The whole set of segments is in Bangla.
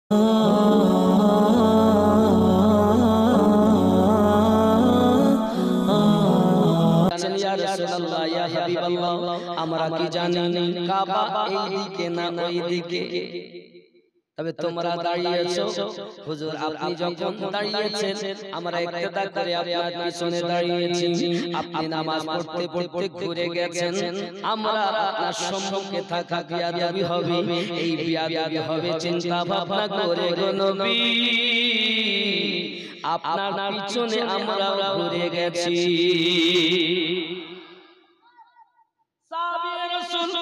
আমরা কি জানি কাবা এই দিকে না ওই দিকে? তবে তোমরা দাঁড়িয়েছো, হুজুর আপনি যখন দাঁড়িয়েছেন আমরা ইক্তেদা করে আপনার পিছনে দাঁড়িয়েছি। আপনি নামাজ পড়তে পড়তে ঘুরে গেছেন, আমরা আপনার সম্মুখে থাকা বিয়াদবি হবে। এই বিয়াদবি হবে চিন্তা ভাবনা করে গো নবী, আপনার পিছনে আমরা ঘুরে গেছি। সাহাবীয়ে রাসূল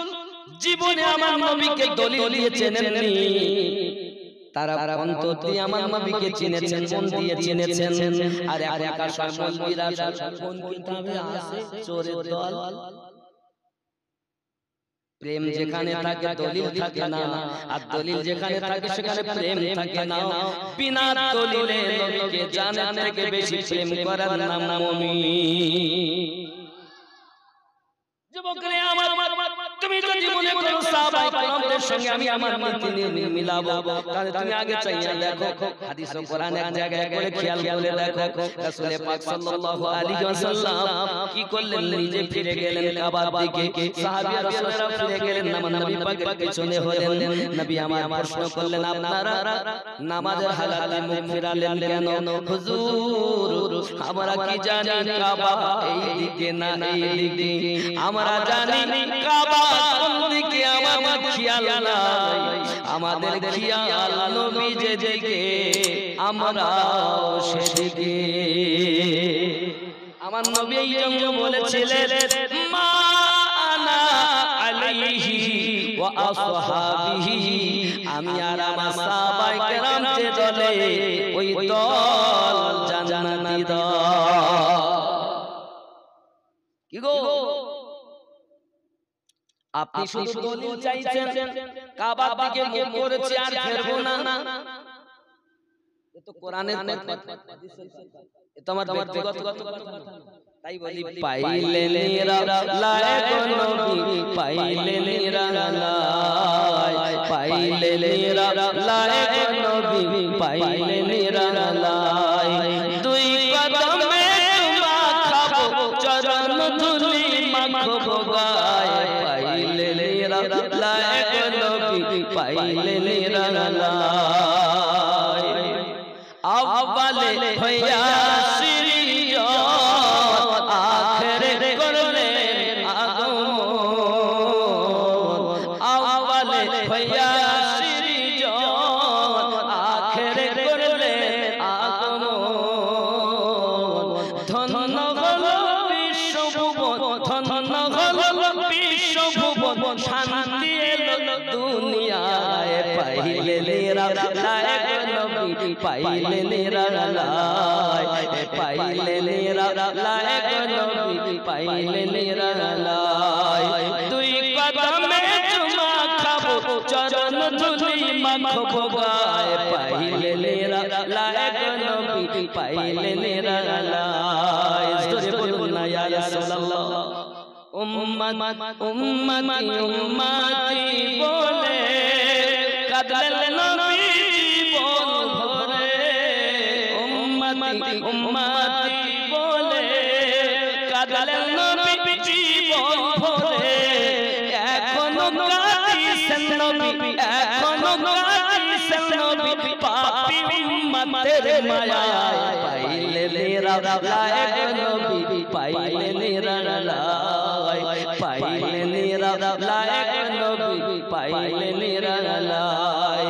জীবনে আমার নবীকে দলিল দিয়ে চেনেননি, তারা অন্তর দিয়ে আমার নবীকে চিনেছেন, মন দিয়ে চিনেছেন। আর এখনকার মৌলবীরা কোন কিতাবে আছে চোরের দল। প্রেম যেখানে থাকে দলিল থাকে না, আর দলিল যেখানে থাকে সেখানে প্রেম থাকে না। বিনা দলিলে নবীকে জানার থেকে বেশি প্রেম করার নাম মুমিন। যুবকরে আমার, তুমি যদি মনে করো সাহাবায়ে কেরামদের সঙ্গে আমি আমার নীতি মিলাবো, তাহলে তুমি আগে চাইয়া দেখো হাদিস ও কোরআন এক জায়গায় করে খেয়াল করে দেখো। রাসূল পাক সাল্লাল্লাহু আলাইহি ওয়াসাল্লাম কি করলেন? নিজে ফিরে গেলেন কাবার দিকে, সাহাবী রাসূলরা ফিরে গেলেন, নবী পাকের পিছনে হলেন। নবী আমার প্রশ্ন করলেন, আপনারা নামাজের হালাতে মুখ ফিরালেন কেন? হুজুর আমরা কি জানি কাবা এই দিকে না এই দিকে? আমরা জানি কাবা কোন দিকে আমাদের খেয়াল নাই, আমাদের খেয়াল নবী যেদিকে আমরা সেদিকে। আমার নবী এই জন্য বলেছিলেন মা আনা আলাইহি ওয়া আসহাবিহি, আমি আর আমার সাহাবায়ে কেরাম যে দলে ওই দল জান্নাতি দল। কি গো আপনি শুধু দলিল চাইছেন, কাবার দিকে মুখ করেছে আর ফিরবো না, এ তো কোরআনের কথা, এ তো আমার ব্যক্তিগত কথা। তাই বলি পাইলে নিরালায় গো নবী, পাইলে নিরালায়, পাইলে নিরালায় গো নবী, পাইলে নিরালায়। দুই কদমে মাখাবো চরণ ধুলি মাখবো গায়, পাইলে নিরালায় গো নবী, পাইলে নিরালায়। আওয়ালে হইয়া সৃজন আখেরে করলেন আগমন, আওয়ালে হইয়া সৃজন আখেরে করলেন আগমন। ধন্য হলো বিশ্বভুবন, ধন্য হলো বিশ্বভুবন, শান্তি এলো দুনিয়ায়। পাইলে নিরালায় গো নবী, পাইলে নিরালায়, পাইলে নিরালায় গো নবী, পাইলে নিরালায়। দুই কদমে চুমা খাবো চরণ ধুলি মাখবো গায়, পাইলে নিরালায় গো নবী, পাইলে নিরালায়। জোরে বলুন না ইয়া রাসূলুল্লাহ। উম্মত উম্মতি উম্মতি বলে কাঁদলেন নবী জীবন ভরে, উম্মতি উম্মতি বলে কাঁদলেন নবী জীবন ভরে। এখনো কাঁদিছেন নবী, এখনো কাঁদিছেন নবী, পাপী উম্মতের মায়ায়। পাইলে নিরালায় গো নবী, পাইলে নিরালায়, পাইলে নিরালায় গো নবী, পাইলে নিরালায়।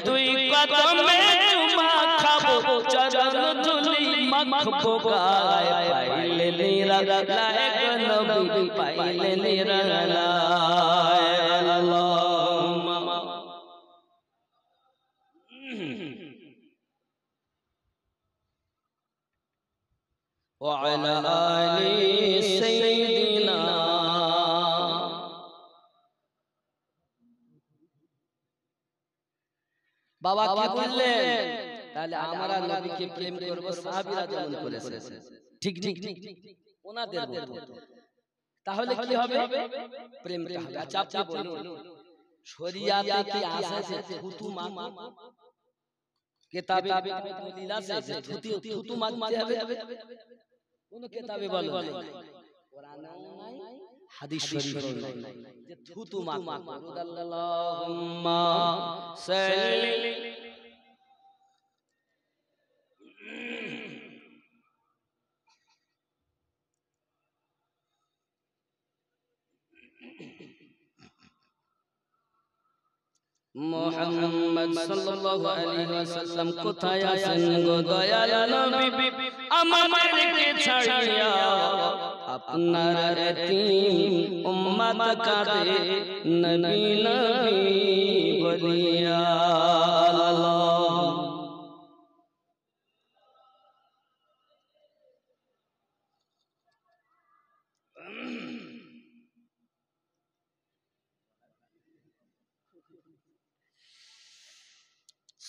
দুই কদমে চুমা খাবো চরণ ধুলি মাখবো গায়, পাইলে নিরালায় গো নবী, পাইলে নিরালায়। আল্লাহুম্মা ওয়া আলা আলি সাইয়্যিদিনা। বাবা কি বললেন? তাহলে আমরা নবীকে প্রেম করব সাহাবীরা যেমন করেছে, ঠিক ঠিক ওনাদের মতো। তাহলে কি হবে? প্রেমটা হবে। আচ্ছা আপনি বলুন শরিয়াতে কি আছে যে থুতু মাখো? কিতাবে দলিল আছে যে থুতু মারতে হবে, কোন কিতাবে বলে কোরআনেও নাই হাদিস শরীফেও নাই যে থুতু মাখো। আল্লাহুম্মা সাল্লি মুহাম্মদ সাল্লাল্লাহু আলাইহি ওয়াসাল্লাম কোথায় আছেন গো দয়াল নবী, আমাদেরকে ছাড়িয়া আপনার এতিম উম্মত কাঁদে নবী নবী বলিয়া।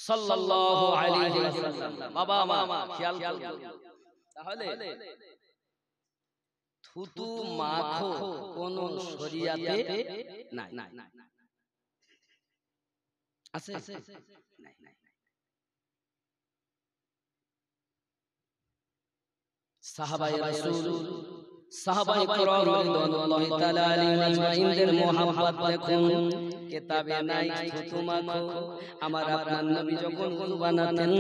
সাল্লাল্লাহু আলাইহি ওয়াসাল্লাম। বাবা মা খেয়াল করো, তাহলে থুতু মাখো কোন শরীয়তে নাই, আছে নাই। সাহাবায়ে রাসূল, সাহাবায়ে কেরাম রাদিয়াল্লাহু তাআলা আলাইহিম আজমাইনদের মুহাব্বত দেখুন। কিতাবে নাই থুতু মাখো। আমার আপনার নবী যখন ওযু বানাতেন,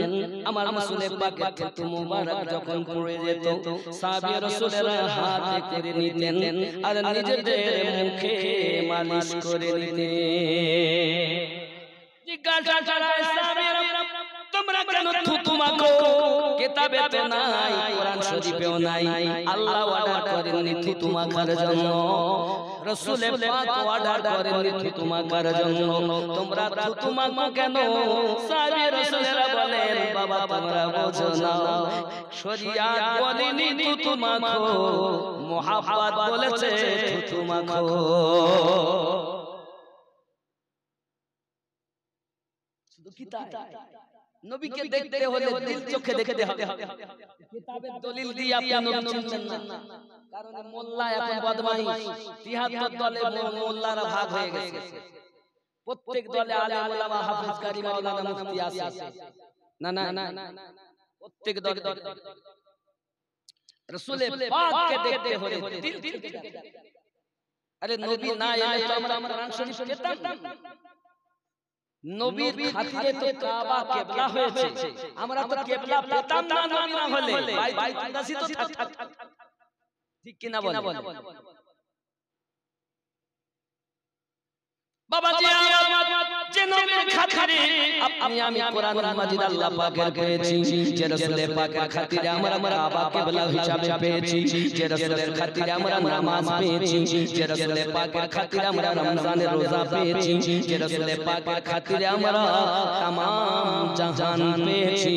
আমার রাসূল পাকের থুতু মুবারক যখন পড়ে যেত, সাহাবী রাসূলেরা হাতে করে নিতেন আর নিজেদের মুখে মালিশ করে নিতেন। জিজ্ঞাসা করা সাহাবীরা, তোমরা কেন থুতু মাখো? কিতাবে তো নাই, কোরআন শরীফেও নাই। আল্লাহ অর্ডার করেননি থুতু মাখার জন্য, রাসূল পাক অর্ডার করেননি থুতু মাখার জন্য। তোমরা থুতু মাখো কেন? সাহাবী রাসূলেরা বলেন, বাবা তোমরা বোঝো না, শরীয়ত বলেনি থুতু মাখো, মুহাব্বত বলেছে থুতু মাখো। শুধু কিতাব, নবীকে দেখতে হলে দিল চোখে দেখতে হবে। কিতাবের দলিল দিয়ে আপনি নবী চিনছেন না, কারণ মোল্লা এখন বদমাইশ। ৭৩ দলে মোল্লারা ভাগ হয়ে গেছে, প্রত্যেক দলে আলেম ওলামা হাফেজ কারি মাওলানা মুফতি আছে। না না না, প্রত্যেক দলে রাসূল পাককে দেখতে হলে দিল চোখে দেখতে হবে। আরে নবী না এলে তো আমরা কোরআন শরীফ পেতাম না। নবীর খাতিরে তো কাবা কিবলা হয়েছে, আমরা তো কিবলা পেতাম না নবী না হলে। বাইতুল্লাহি তো থাক, ঠিক কি না বলেন? বাবাজি আমার যে নবীর খাতিরে আপনি আমি কোরআন মাজিদ আল্লাহ পাকের পেয়েছি, যে রাসূলের পাকের খাতিরে আমরা কাবা কিবলা হিসাবে পেয়েছি, যে রাসূলের খাতিরে আমরা নামাজ পেয়েছি, যে রাসূলের পাকের খাতিরে আমরা রমজানের রোজা পেয়েছি, যে রাসূলের পাকের খাতিরে আমরা तमाम জাহান পেয়েছি।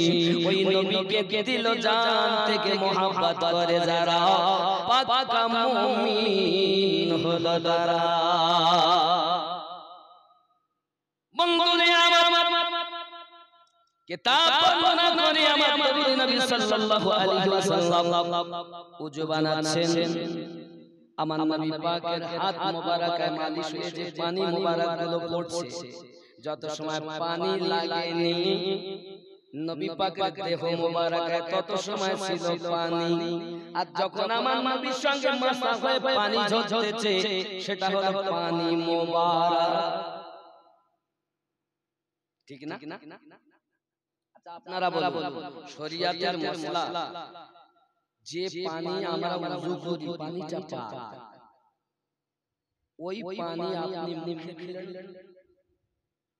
ওই নবীকে দিল জান থেকে মোহাব্বত করে যারা, পাকা মুমিন হলো তারা। বন্ধুরে আমার কিতাব বর্ণনা করে আমার নবী সাল্লাল্লাহু আলাইহি ওয়াসাল্লাম ওযু বানাচ্ছেন। আমার নবী পাকের হাত মোবারকায় মালিশ হয়ে যে পানি মোবারক গুলো পড়ছে, যত সময় পানি লাগেনি নবী পাকের দেহ মোবারকায় তত সময় ছিল পানি। আর যখন আমার নবীর সঙ্গে মাসা হয়ে পানি ঝরতেছে, সেটা হলো পানি মোবারক। ঠিক না? আচ্ছা আপনারা বলুন, শরীয়তের মশলা যে পানি আমরা ওযু করি, পানিটা পাক, ওই পানি আপনি মুখে দিলেন,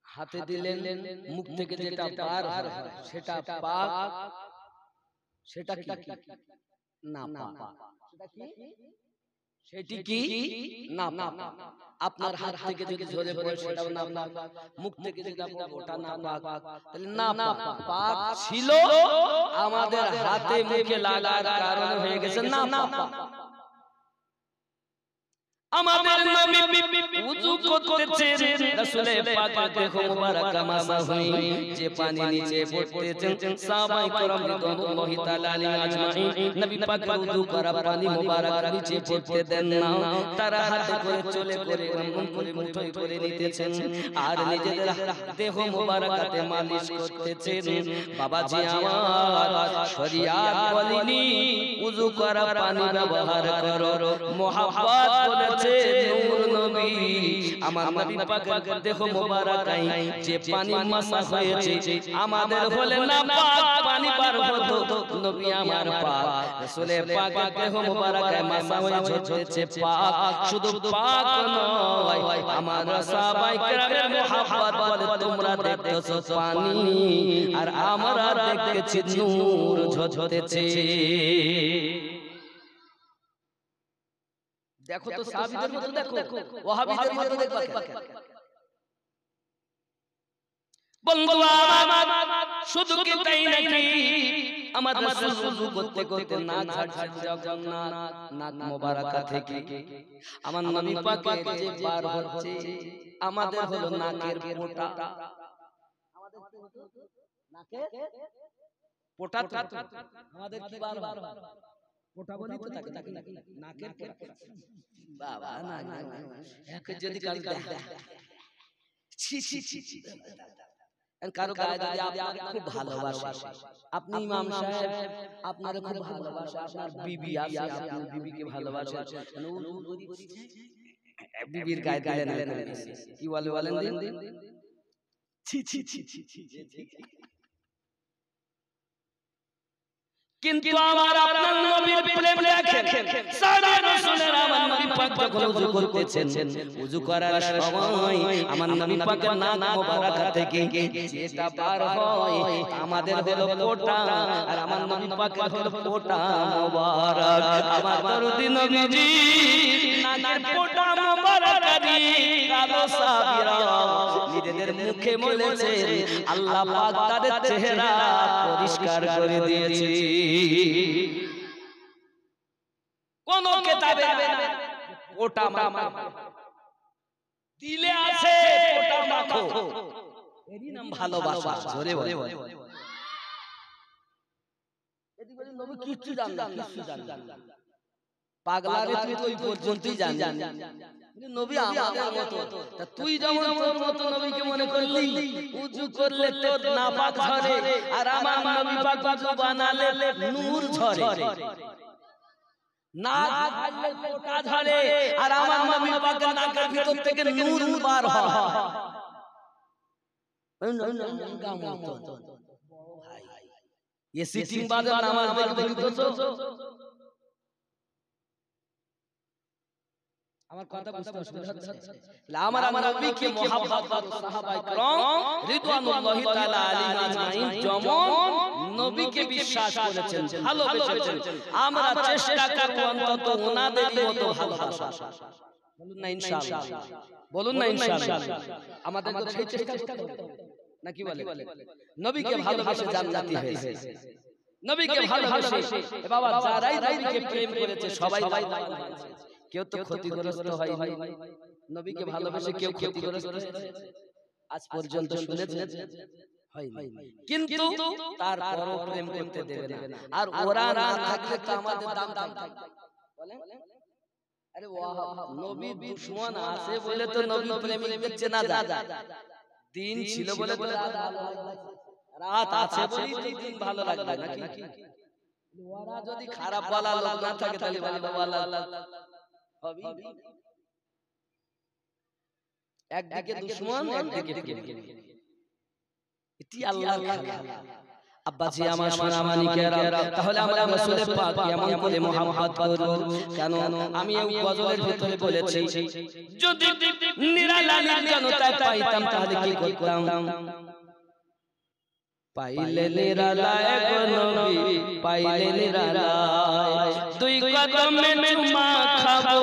হাতে দিলেন, মুখ থেকে যেটা বার হয় সেটা পাক, সেটা কি না পাক? সেটি কি না পাক? আপনার হাত থেকে যদি ঝরে পড়ে সেটাও না পাক, মুখ থেকে যেটা ওটা না পাক, তাহলে না পাক ছিল, আমাদের হাতে মুখে লাগার কারণে হয়ে গেছে না পাক। আমাদের নবী উযু করতেছেন রাসূলে পাক দেখো মুবারক মাসা হই যে পানি নিচে পড়তেছেন সাহাবায়ে کرام রাদিয়াল্লাহু তাআলা আলাইহিম আজমাইন নবী পাক উযু করা পানি মুবারক নিচে পড়তে দেন না তারা হাতে করে চলে করে এমন করে মুঠোয় করে নিতেছেন আর নিজেদের দেহ মুবারকাতে মালিশ করতেছেন বাবাজি আমার শরিয়াত বলেনি উযু করা পানি ব্যবহার করো মুহাব্বত বলেছে নূর নবী আমার নবী পাকের দেহ মুবারকায় যে পানি মাসা হয়েছে আমাদের হলে না পাক পানি পার হতো নবী আমার পাক রাসূলে পাকের দেহ মুবারকায় মাসা হয়েছে পাক শুধু পাক নয় আমার সাহাবায়ে কেরামের মুহাব্বত বলে তোমরা দেখতেছো পানি আর আমরা দেখতেছি নূর ঝলতেছে দেখো তো সাহাবীদের মতো দেখো ওয়াহাবীদের মতো দেখবা বন্ধু আমার শুধু কি তাই নাকি আমাদের রাসূল ওযু করতে করতে নাক ঝাড়ছে জগন্নাথ নাক মোবারকা থেকে আমার নবী পাকের যে বার হচ্ছে আমাদের হলো নাকের পোটা আমাদের কি হতো নাকের পোটা আমাদের কি বার পোটা বলি তো তাকে নাকের পোটা বাবা না এক যদি কাল ছি ছি ছি কারো গায়ে যদি আপনাকে খুব ভালোবাসে আপনি ইমাম সাহেব আপনারে খুব ভালোবাসে আপনার বিবি আছে আপনি বিবিকে ভালোবাসেন বিবির গায়ে দিলেন কি বলে বলেন দিন ছি ছি ছি ছি কিন্তু আমার আপনার নবীর প্রেম দেখেন সারা রাসূলের আমার নবী পাক যখন ওযু করতেছেন ওযু করার সময় আমার নবী পাকের নাক মোবারক থেকে যেটা বার হয় আমাদের হলো পোটা আর আমার নবী পাকের হলো পোটা মোবারক আমার দরদি নবীজি নাকের পোটা মোবারক দিয়ে কালো সাহাবীরা নিজেদের মুখে বলেছেন আল্লাহ পাক তাদের চেহারা পরিষ্কার করে দিয়েছে কোন কিতাবে না ওটা মাখো দিলে আছে ওটা মাখো এরই নাম ভালোবাসা জোরে বলে এদিকে বলি নবী কিচ্ছু জানেন না পাগলারে তুই তো ওই পর্যন্তই জানেন নবী আমাদের মতো তা তুই যেমন তোর মতো নবীকে মনে করলি উযু করলে তোর নাপাক ঝরে আর আমার নবী পাক উযু বানালে নূর ঝরে নাক ঝাড়লে পোটা ঝরে আর আমার নবী পাকের নাকের ভিতর থেকে নূর বার হয় ये সিটিং বাদে নামাজ দেখবে তো আমার কথা বুঝতে অসুবিধা হচ্ছে আমার নবীকে মুহাব্বত করো সাহাবায়ে کرام রিদওয়ানুল্লাহি তাআলা আলাইহিম আজমাইন যেমন নবীকে বিশ্বাস করেছেন ভালোবেসেছেন আমরা চেষ্টা করব অন্তত ওনাদের মতো ভালোবাসা বলুন না ইনশাআল্লাহ আমাদের তো সেই চেষ্টা করতে হবে নাকি বলে নবীকে ভালোবেসে জান্নাতি হয়েছে নবীকে ভালোবেসে এ বাবা যারাই নবীকে প্রেম করেছে সবাই হয়েছে কেউ তো ক্ষতিগ্রস্ত হয়নি নবীকে ভালোবেসে কেউ ক্ষতিগ্রস্ত হয়েছে আজ পর্যন্ত শুনেছেন হয়নি কিন্তু তারপরও প্রেম করতে দেবে না আর ওরা না থাকলে তো আমাদের দাম থাকবে বলেন আরে ওয়াহ নবী দুশমন আছে বলে তো নবী প্রেমিকদের চেনা যায় দিন ছিল বলে তো রাত আছে বলেই তো দিন ভালো লাগবে নাকি ওরা যদি খারাপ বলা লোক না থাকে তাহলে ভালো বলা হবে একদিকে দুশমন একদিকে প্রেমিক এটি আল্লাহর খেলা আব্বাজি আমার সোনামানিকেরা তাহলে আমরা রাসূলের পাক কেমন করে মুহাব্বত করব কেন আমি এই গজলের ভিতরে বলেছি যদি নিরালালি জনতায় পাইতাম তাহলে কি করতাম পাইলে নিরালায় গো নবী পাইলে নিরালায় দুই কদমে চুমা খাবো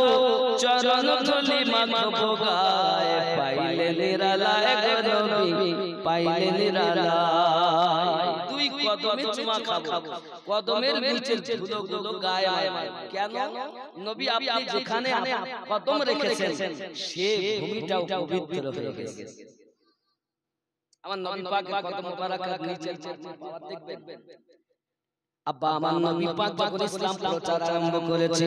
চরণ ধুলি মাখবো গায় পাইলে নিরালায় গো নবী পাইলে নিরালায় দুই কদমে চুমা খাবো, কদমের নিচের ধুলোগুলো গায়ে মারবো। কেন? নবী আপনি যেখানে কদম রেখেছেন সে ভূমিটাও পবিত্র হয়ে গেছে। আমার নবী পাকের কদম মোবারকের নিচের পাওয়ার দেখবেন। আব্বা আমার নবী পাক যখন ইসলাম প্রচার আরম্ভ করেছে,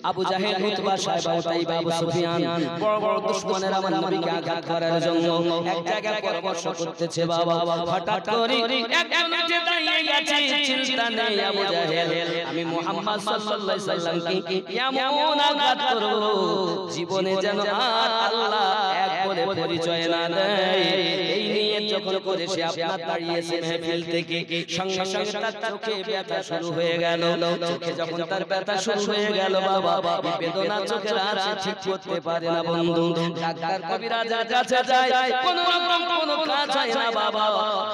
আবু জাহেল, উতবা, সাইবা, উতাইবা, আবু সুফিয়ান বড় বড় দুশমনেরা আমার নবীকে আঘাত করার জন্য এক জায়গায় পরামর্শ করতেছে। বাবা হঠাৎ করে একজন উঠে দাঁড়িয়ে গেছে, চিন্তা নেই আবু জাহেল, আমি মুহাম্মদ সাল্লাল্লাহু আলাইহি সাল্লামকে এমন আঘাত করব জীবনে যেন আর আল্লাহ এক বলে পরিচয় না দেয়। এই নিয়ে যখন করে সে আপনার দাঁড়িয়েছে মেহফিল থেকে, সঙ্গে সঙ্গে তার চোখে ব্যথা শুরু হয়ে গেল। চোখে যখন তার ব্যথা শুরু হয়ে গেল বাবা, বেদনা চোখের আর ঠিক করতে পারে না বন্ধু। ডাক্তার কবিরাজের কাছে যায়, কোন রকম কোন কাজ হয় না বাবা।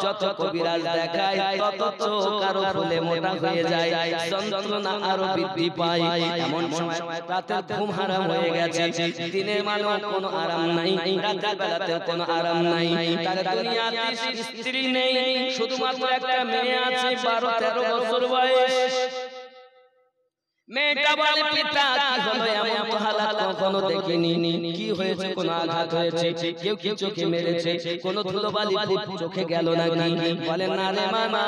যত কবিরাজ দেখায় তত চোখ আরো ফুলে মোটা হয়ে যায়, যন্ত্রণা আরো বৃদ্ধি পায়। এমন সময় রাতের ঘুম হারাম হয়ে গেছে, দিনের বেলা কোনো আরাম নাই, রাতের বেলাতে কোনো আরাম নাই। তার দুনিয়াতে স্ত্রী নেই, শুধুমাত্র একটা মেয়ে আছে 12-13 বছর বয়স। মেয়েটা বলে, পিতা কি হলো, এমন তো হালাত কখনো দেখিনি। কি হয়েছে? কোন আঘাত হয়েছে? কেউ কি চোখে মেরেছে? কোন ধুলোবালি চোখে গেল নাকি? বলে না রে মা, না।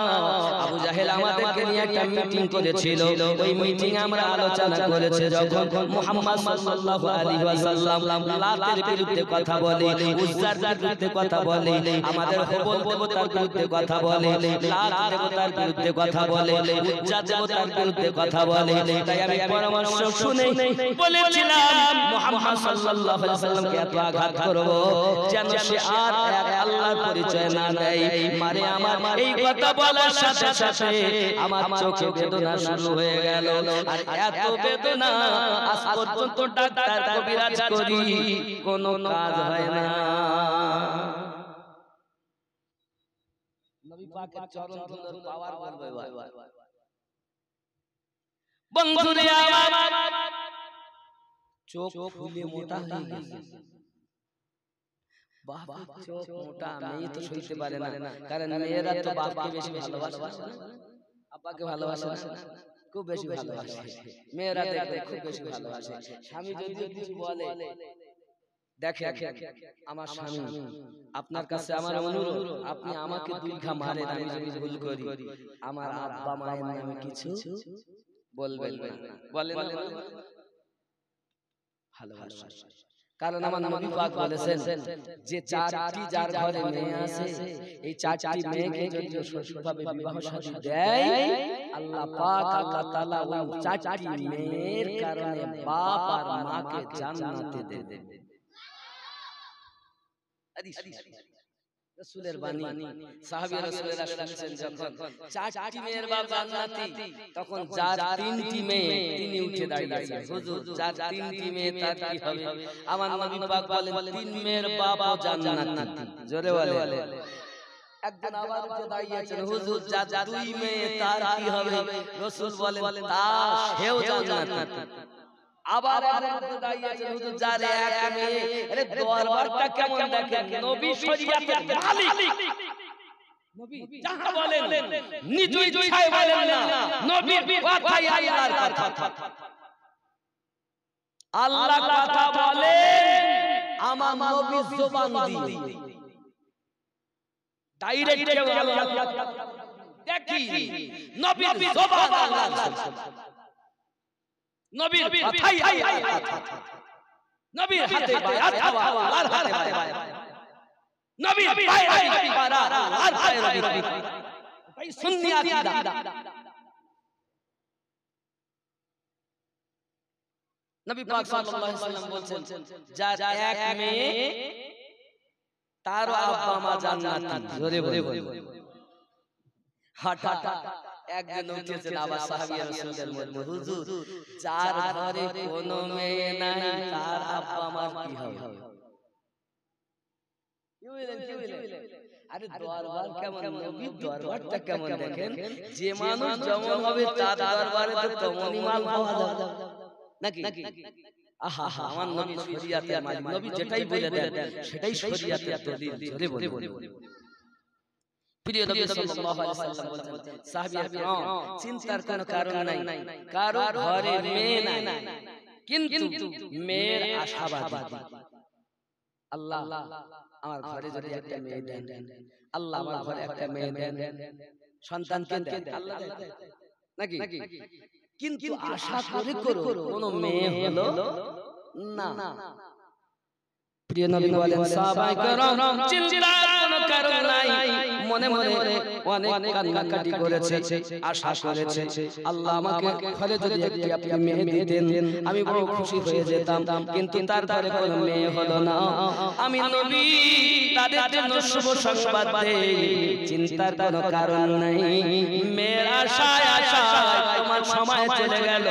আবু জাহেল আমাদেরকে নিয়ে একটা মিটিং করেছিল, ওই মিটিং আমরা আলোচনা করেছে যখন মুহাম্মদ সাল্লাল্লাহু আলাইহি ওয়াসাল্লাম লাতের বিরুদ্ধে কথা বলে, উজ্জার বিরুদ্ধে কথা বলে, আমাদের হবল দেবতার বিরুদ্ধে কথা বলে, লাত দেবতার বিরুদ্ধে কথা বলে, উজ্জা দেবতার বিরুদ্ধে কথা বলে। তাই আমি পরামর্শ শুনে বলেছিলাম মুহাম্মদ সাল্লাল্লাহু আলাইহি ওয়াসাল্লামকে এত আঘাত করব যেন সে আর এক আল্লাহর পরিচয় না দেয়। মারে আমার এই কথা বলার সাথে সাথে আমার চোখে বেদনা শুরু হয়ে গেল। আর এত বেদনা আজ পর্যন্ত ডাক্তার কবিরাজ করি কোনো কাজ হয় না। নবী পাকের চরণ ধুলোর পাওয়ার বলবে ভাই বন্ধুরে আমার চোখ ফুলে মোটা হয়ে গেছে। বাবার চোখ মোটা, মেয়ে তো সইতে পারে না, কারণ মেয়েরা তো বাপকে বেশি ভালোবাসে না, আব্বাকে ভালোবাসে না, খুব বেশি ভালোবাসে। মেয়েরা দেখবে খুব বেশি ভালোবাসে। স্বামী যদি কিছু বলে, দেখে আমার স্বামী, আপনার কাছে আমার অনুরোধ, আপনি আমাকে 2 ঘা মারেন, আমি যদি ভুল করি আমার আব্বা মায়ের নামে কিছু বলবেন না। বলেন ভালোবাসা। কারণ আমার নবী পাক বলেছেন যে 4টি যার ঘরে মেয়ে আছে, এই 4টি মেয়েকে যদি সঠিকভাবে বিবাহ শাদী দেয়, আল্লাহ পাক আল্লাহ তাআলা ওই 4টি মেয়ের কারণে বাপ আর মাকে জান্নাতে দেবে। হাদিস রাসূলের বাণী। সাহাবী রাসূলেরা শুনছেন যখন 4টি মেয়ের বাপ জান্নাতি, তখন যার 3টি মেয়ে তিনি উঠে দাঁড়িয়েছেন, হুজুর যার 3টি মেয়ে তার কি হবে? আমার নবী পাক বলেন 3 মেয়ের বাপও জান্নাতি। জোরে বলে। একজন আবার উঠে দাঁড়িয়েছেন, হুজুর যার 2 মেয়ে তার কি হবে? রাসূল বলেন তা সেও জান্নাতি। আবার একজন দাঁড়িয়েছেন, হুজুর যার 1 মেয়ে। আরে দরবারটা কেমন দেখেন, নবী শরীয়তের মালিক, নবী যাহা বলেন নিজ ইচ্ছায় বলেন না, নবীর কথাই আল্লাহর কথা। আল্লাহ কথা বলেন আমার নবীর জবান দিয়ে, ডাইরেক্ট কেউ আল্লাহ দেখি নবীর জবান আল্লাহর, নবীর কথাই আল্লাহর কথা, নবীর হাতে বায়াত হওয়া আল্লাহর হাতে বায়াত, নবীর পায়ে পারা আল্লাহর পায়ে রবি। ভাই সুন্নি আকীদা। নবী পাক সাল্লাল্লাহু আলাইহি ওয়াসাল্লাম বলেন যার 1 মেয়ে তার আব্বা মা জান্নাতি। জোরে বলে। হঠাৎ একজন উঠেছেন আবার সাহাবী রাসূলের মধ্যে, হুজুর যার ঘরে কোনো মেয়ে নাই তার আব্বা মা কি হবে? কি বলেন? আরে দরবার কেমন, নবীর দরবারটা কেমন দেখেন, যে মানুষ যেমন হবে তার দরবারে তো তেমনই মাল পাওয়া যাবে নাকি? আহা আমার নবী শরীয়তের মালিক, নবী যেটাই বলে দেন সেটাই শরীয়তের দলিল। জোরে বলে। প্রিয় নবী সাল্লাল্লাহু আলাইহি ওয়াসাল্লাম বলেন, সাহাবীরা কিরাম, চিন্তার কোনো কারণ নাই, কারো ঘরে মেয়ে নাই, কিন্তু মেয়ের আশাবাদী। আল্লাহ আমার ঘরে যদি একটা মেয়ে দেন, আল্লাহ আমার ঘরে একটা মেয়ে দেন, সন্তান কে দেন? আল্লাহ দেন নাকি? কিন্তু আশা করে কোনো মেয়ে হলো না। প্রিয় নবী বলেন, সাহাবায়ে কেরাম চিন্তার কোনো কারণ নাই, মনে মনে অনেক কান্নাকাটি করেছে, আশা করেছে, আল্লাহ আমাকে ঘরে যদি একটি আপনি মেয়ে দিতেন আমি বড় খুশি হয়ে যেতাম, কিন্তু তারপরে কোনো মেয়ে হলো না। আমি নবী তাদের জন্য শুভ সংবাদ দেই, চিন্তার কোনো কারণ নাই। মেয়ের আশায় আশায় তোমার সময় চলে গেল,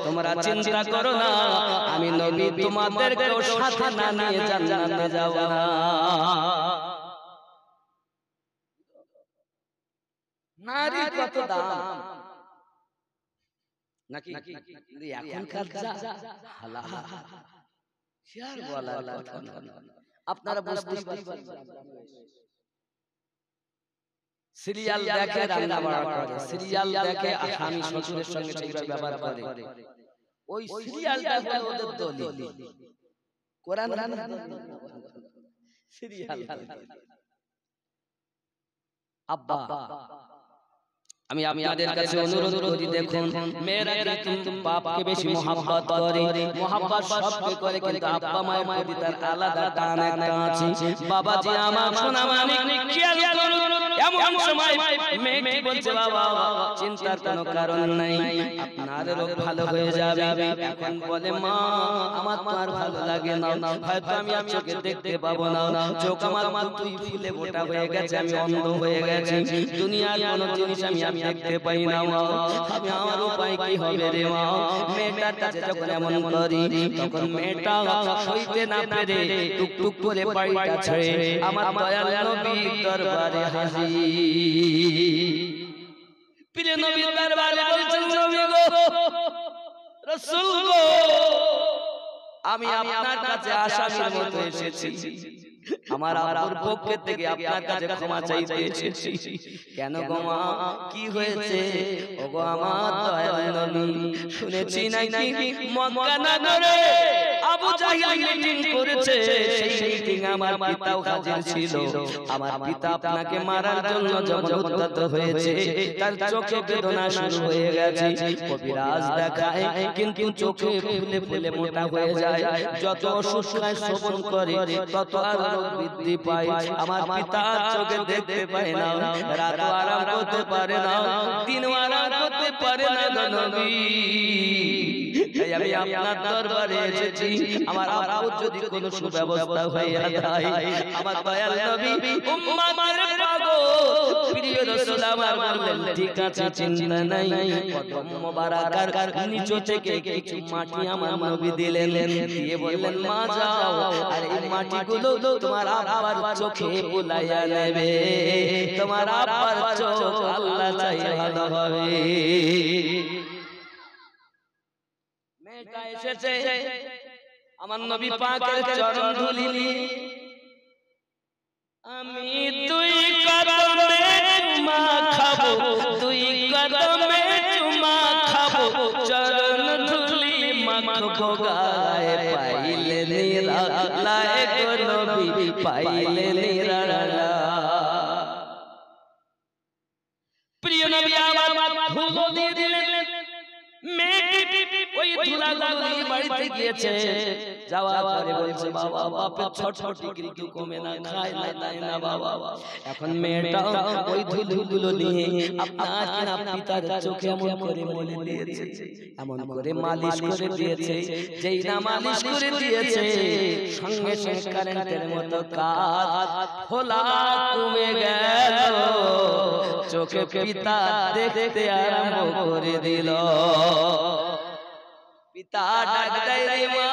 তোমরা চিন্তা করো না, আমি নবী তোমাদেরকেও সাথে না নিয়ে জান্নাতে যাব না। নারীর কত দাম নাকি? এখনকার যা হালাল শেয়ার বলার কথা না, আপনারা বুঝতেই পারছেন। সিরিয়াল দেখে রান্না বাড়া করে, সিরিয়াল দেখে স্বামী শ্বশুরের সঙ্গে সেইভাবে ব্যবহার করে, ওই সিরিয়ালটা হলো ওদের দলিল। কোরআন সিরিয়াল। আব্বা আমি আপনাদের কাছে অনুরোধ করি, দেখুন মেয়েরা কিন্তু বাপকে বেশি মহব্বত করে, মহব্বত সবকে করে, কিন্তু আব্বা মায়ের প্রতি তার আলাদা টান একটা আছে। বাবাজি আমার সোনা মানিক খেয়াল করুন, এমন সময় মেয়ে কি বলছে, বাবা চিন্তার কোনো কারণ নাই, আপনার রোগ ভালো হয়ে যাবে। এখন বলে, মা আমার তো আর ভালো লাগে না, হয়তো আমি আর চোখে দেখতে পাবো না, চোখ আমার তুই ফুলে মোটা হয়ে গেছে, আমি অন্ধ হয়ে গেছি, দুনিয়ার কোনো জিনিস আমি দেখতে পাই না, মা আমি আমার উপায় কি হবে রে মা। মেয়েটার কাছে যখন এমন করি, তখন মেয়েটা সইতে না পেরে টুকটুক করে বাড়িটা ছেড়ে আমার দয়াল নবীর দরবারে হাজির। প্রিয় নবীর দরবারে বলছেন, নবী গো, রাসূল গো, আমি আপনার কাছে আসামির মতো এসেছি, আমার আব্বুর পক্ষ থেকে আপনার কাছে ক্ষমা চাইতে এসেছি। কেন গো মা, কি হয়েছে? ওগো আমার দয়াল নবী, শুনেছি নাকি মক্কা নগরে আবু জাহেল মিটিং করেছে, সেই মিটিং আমার পিতাও হাজির ছিল। আমার পিতা আপনাকে মারার জন্য যখন উদ্যত হয়েছে, তার চোখে বেদনা শুরু হয়ে গেছে, কবিরাজ দেখায়, কিন্তু চোখে ফুলে ফুলে মোটা হয়ে যায়, যত ওষুধ খায় শ্রবণ করে তত আরো বৃদ্ধি পায়। আমার পিতা চোখে দেখতে পায় না, রাত আরাম করতে পারে না, দিন আরাম করতে পারে না নবী। তাই আমি আপনার দরবারে এসেছি, আমার আব্বুর যদি কোনো সুব্যবস্থা হয়ে যায়, আমার দয়াল নবী উম্মতের পাগল প্রিয় রাসূল আমার বললেন, ঠিক আছে চিন্তা নাই। কদম মোবারকার নিচে থেকে কিছু মাটি আমার নবী দিলেন, দিয়ে বললেন, মা যাও, আর এই মাটিগুলো তোমার আব্বার চোখে বুলাইয়া নেবে, তোমার আব্বার চোখ আল্লাহ চাই ভালো হবে। মেয়েটা এসেছে, আমার নবী পাকের চরণ ধুলি নিয়ে, আমি দুই কদমে চুমা খাবো, দুই কদমে চুমা খাবো, চরণ ধুলি মাখবো গায়ে, পাইলে নিরালা গো নবী, পাইলে নিরালা। প্রিয় নবী আমার ধুলো দিয়ে দিলেন, মেয়েটি ওই ধুলাগুলো নিয়ে বাড়িতে গিয়েছে, যাওয়ার পরে বলছে, বাবা বাপের ছটফটি কিন্তু কমে না, খায় না, দেয় না বাবা। এখন মেয়েটা ওই ধুলোগুলো নিয়ে আপনার কিনা পিতার চোখে এমন করে মলে দিয়েছে, এমন করে মালিশ করে দিয়েছে, যেই না মালিশ করে দিয়েছে, সঙ্গে সঙ্গে কারেন্টের মতো কাজ খোলা কমে গেল, চোখে পিতা দেখতে আরম্ভ করে দিল। পিতা ডাক দেয়, রে মা,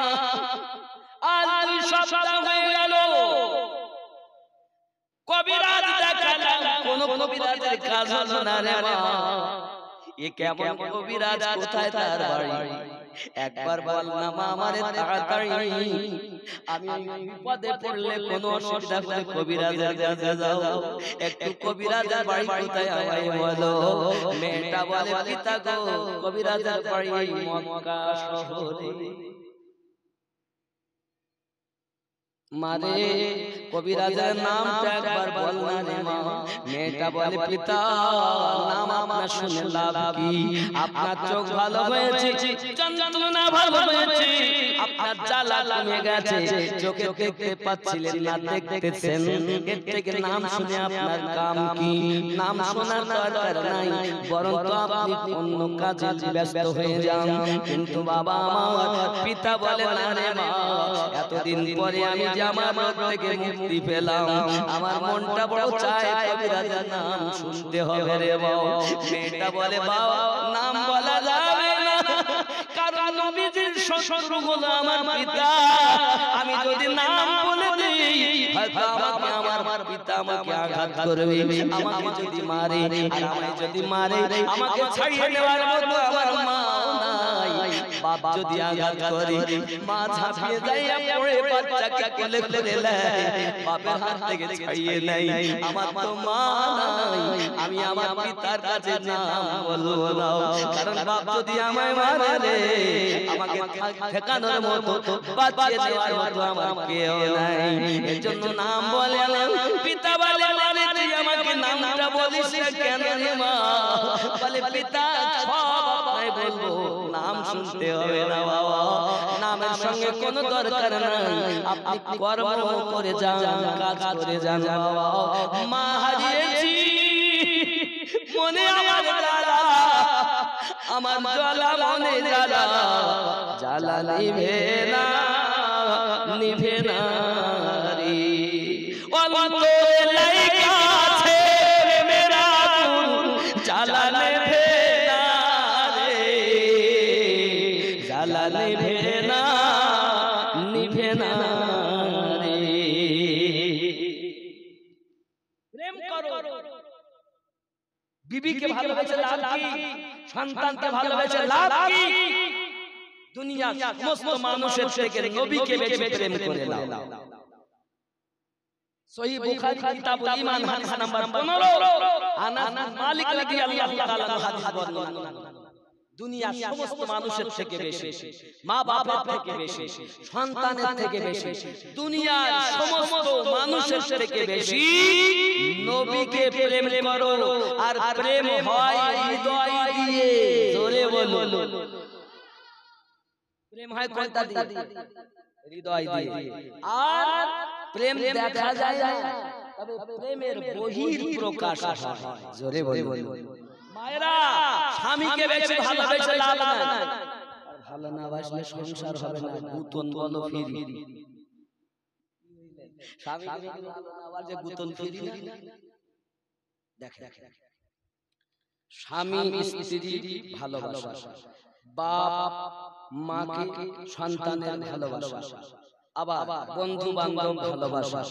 আজ 2 সপ্তাহ হয়ে গেল, কবিরাজ দেখালাম, কোন কবিরাজের কাজ হলো না রে মা। এ কেমন কবিরাজ, কোথায় তার বাড়ি, একবার বল না মা আমারে তাড়াতাড়ি, আমি বিপদে পড়লে কোনো অসুবিধা হলে কবিরাজের কাছে যাও, একটু কবিরাজের বাড়ি কোথায় আমায় বলো। মেয়েটা বলে পিতা গো কবিরাজের বাড়ি মক্কা শহরে। মারে কবিরাজের নামটা একবার বল না রে মা। মেয়েটা বলে পিতা নাম আপনার শুনে লাভ কি, আপনার চোখ ভালো হয়েছে, যন্ত্রণা ভালো হয়েছে, আপনার জ্বালা কমে গেছে, চোখে দেখতে পাচ্ছিলেন না দেখতেছেন, এর থেকে নাম শুনে আপনার কাম কি? নাম শোনার দরকার নাই, বরং তো আপনি অন্য কাজে ব্যস্ত হয়ে যান। কিন্তু বাবা আমার পিতা বলে না রে মা, এতদিন পরে আমি আমার রোগ থেকে মুক্তি পেলাম, আমার মনটা বড় চায় কবিরাজের নাম শুনতে হবে রে বাবা। মেয়েটা বলে বাবা নাম বলা যাবে না, কারণ নবীজির শত্রু হলো আমার পিতা, আমি যদি নাম বলে দিই হয়তো আমার পিতা আমাকে আঘাত করবে, আমাকে যদি মারে, আর আমায় যদি মারে আমাকে ছাড়িয়ে নেওয়ার মতো আমার মা নাই, বাপ যদি আঘাত করে মা ঝাঁপিয়ে যায় পড়ে বাচ্চাকে কোলে করে নেয়, বাপের হাত থেকে ছাড়িয়ে নেয়, আমার তো মা নাই, আমি আমার পিতার কাছে নাম বলবো না, কারণ বাপ যদি আমায় মারে রে আমাকে ঠেকানোর মতো বাঁচিয়ে দেওয়ার মতো আমার কেউ নাই, এজন্য নাম বলে না। পিতা বলে মারে তুই আমাকে নামটা বলিস কেন রে মা? বলে পিতা সব আপনাই বলবো, নাম শুনতে হবে না বাবা, নামের সঙ্গে কোনো দরকার নাই, আপনি কর্ম করে যান, কাজ করে যান বাবা। মা হারিয়েছি মনে আমার জ্বালা, আমার জ্বালা মনে জ্বালা, জ্বালা নিভে না নিভে না রে, অন্তরে লাইগা আছে মেরা আগুন, জ্বালা নিভে না রে, জ্বালা নিভে না নিভে না রে। প্রেম করো, বিবিকে ভালোবেসে লাভ কি? সন্তানকে ভালোবেসে লাভ কি? দুনিয়া সমস্ত মানুষের থেকে নবীকে বেশি প্রেম করে নাও। সহিহ বুখারী কিতাবুল ঈমান হাদিস নাম্বার 15, আনাস বিন মালিক রাদিয়াল্লাহু তাআলা হাদিস বর্ণনা। দুনিয়া সমস্ত মানুষের থেকে বেশি, মা বাবার থেকে বেশি, সন্তানের থেকে বেশি, দুনিয়ার সমস্ত মানুষের থেকে বেশি নবীকে প্রেম করো, আর প্রেম হয় হৃদয় দিয়ে। জোরে বলো, প্রেম হয় কোনটা দিয়ে? হৃদয় দিয়ে। আর প্রেম দেখা যায় না, তবে প্রেমের বহির প্রকাশ হয়। জোরে বলো মায়েরা, স্বামীকে বেশি ভালোবেসে লাভ নাই, আর ভালো না বাসলে সংসার হবে না, গুতন বলো ফিরি। স্বামীকে ভালো না বাসলে গুতন ফিরি না। দেখে স্বামী স্ত্রী ভালোবাসা, বাপ মাকে সন্তানের ভালোবাসা, আবার বন্ধু বান্ধব ভালোবাসা,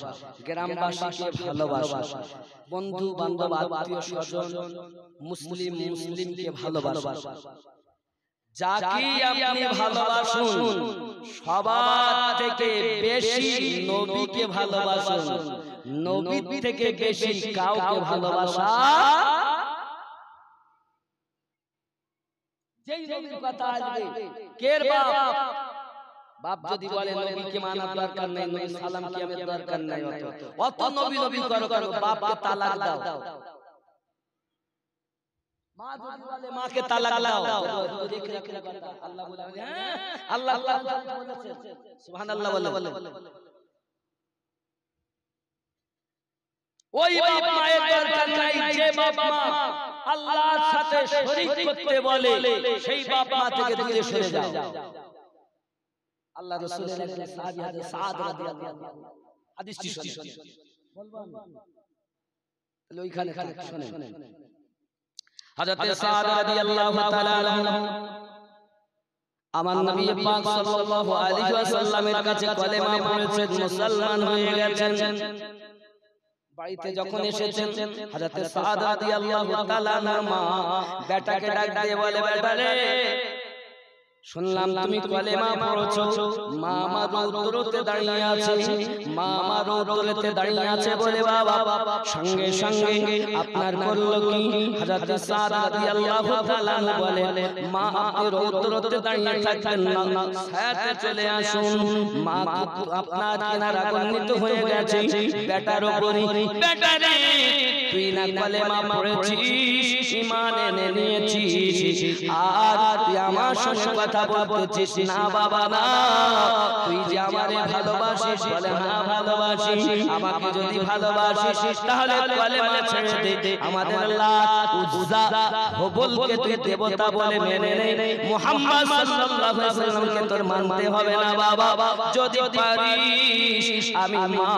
গ্রামবাসীকে ভালোবাসা, বন্ধু বান্ধব আত্মীয় স্বজন মুসলিমকে ভালোবাসা। যাকে আপনি ভালোবাসুন সবার থেকে বেশি নবীকে ভালোবাসুন, নবী থেকে বেশি কাউকে ভালোবাসা। যেই নবীর কথা আসবে, কের বাপ? বাপ যদি বলে নবীকে মানার দরকার নাই, নবী সালাম কিয়ামের দরকার নাই, অত নবী নবী করো, বাপকে তালাক দাও। মা যদি বলে মাকে তালাক দাও, আল্লাহ বলে হ্যাঁ, আল্লাহ বলেছে, সুবহানাল্লাহ বলে। ওই বাপ মায়ের দরকার নাই, যে বাপ মা আল্লাহর সাথে শরীক করতে বলে সেই বাপ মা থেকে দূরে সরে যাও। আল্লাহ রাসূলের একজন সাহাবী হযরত সাদ রাদিয়াল্লাহু আনহু হাদিসটি শুনেন, বলবো তাহলে ওইখানে শুনেন। হযরত সাদ রাদিয়াল্লাহু তাআলা আনহু আমার নবী পাক সাল্লাল্লাহু আলাইহি ওয়াসাল্লামের কাছে কলেমা পড়েছেন, মুসলমান হয়ে গেছেন। বাড়িতে যখন এসেছেন হযরত সাদ রাদিয়াল্লাহু তাআলা মা বেটাকে ডাক দিয়ে বলে, বেটা রে শুনলাম তুমি কলেমা পড়ছো, মা আমার উত্তরতে দাঁড়িয়ে আছে, মা আমার উত্তরতে দাঁড়িয়ে আছে বলে বাবা সঙ্গে সঙ্গে আপনার করলো কি হযরত সাদ রাদিয়াল্লাহু তাআলা বলে মা আপনার উত্তরতে দাঁড়িয়ে থাকতেন না, সাথে চলে আসুন, মা আপনার কিনারা গন্নিত হয়ে গেছে বেটার উপরে, বেটা রে তুই না কলেমা পড়েছিস, ঈমান এনে নিয়েছিস, আর তুই আমার সঙ্গে কথা বলতেছিস না বাবা না, তুই যে আমারে ভালোবাসিস, বলে হ্যাঁ ভালোবাসি, আমাকে যদি ভালোবাসিস তাহলে কলেমা ছেড়ে দে, আমাদের লাত উজ্জা হুবলকে তুই দেবতা বলে মেনে নে, মুহাম্মদ সাল্লাল্লাহু আলাইহি ওয়াসাল্লামকে তোর মানতে হবে না বাবা, যদি পারিস আমি মা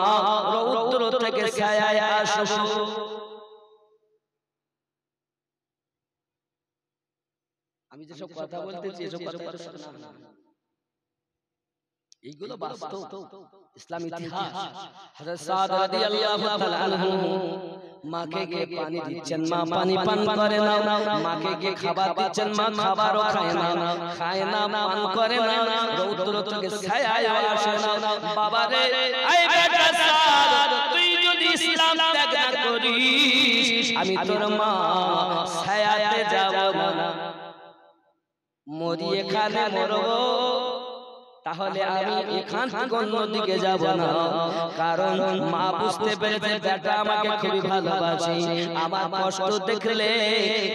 রৌদ্র থেকে ছায়ায় আসবো। আমি যেসব কথা বলতেছি এসব কথা না, এইগুলো বাস্তব ইসলাম ইতিহাস। হযরত সাদ রাদিয়াল্লাহু তাআলা আনহু মাকে গিয়ে পানি দিচ্ছেন, মা পানি পান করে না, মাকে গিয়ে খাবার দিচ্ছেন, মা খাবারও খায় না পান করে না, রৌদ্র থেকে ছায়ায় আসে না, বাবা রে এই বেটা সাদ তুই যদি ইসলাম ত্যাগ না করিস আমি তোর মা ছায়াতে যাব না, মরি এখানে মরবো, তাহলে আমি এখান থেকে অন্যদিকে যাব না, কারণ মা বুঝতে পেরেছে বেটা আমাকে খুবই ভালোবাসে, আমার কষ্ট দেখলে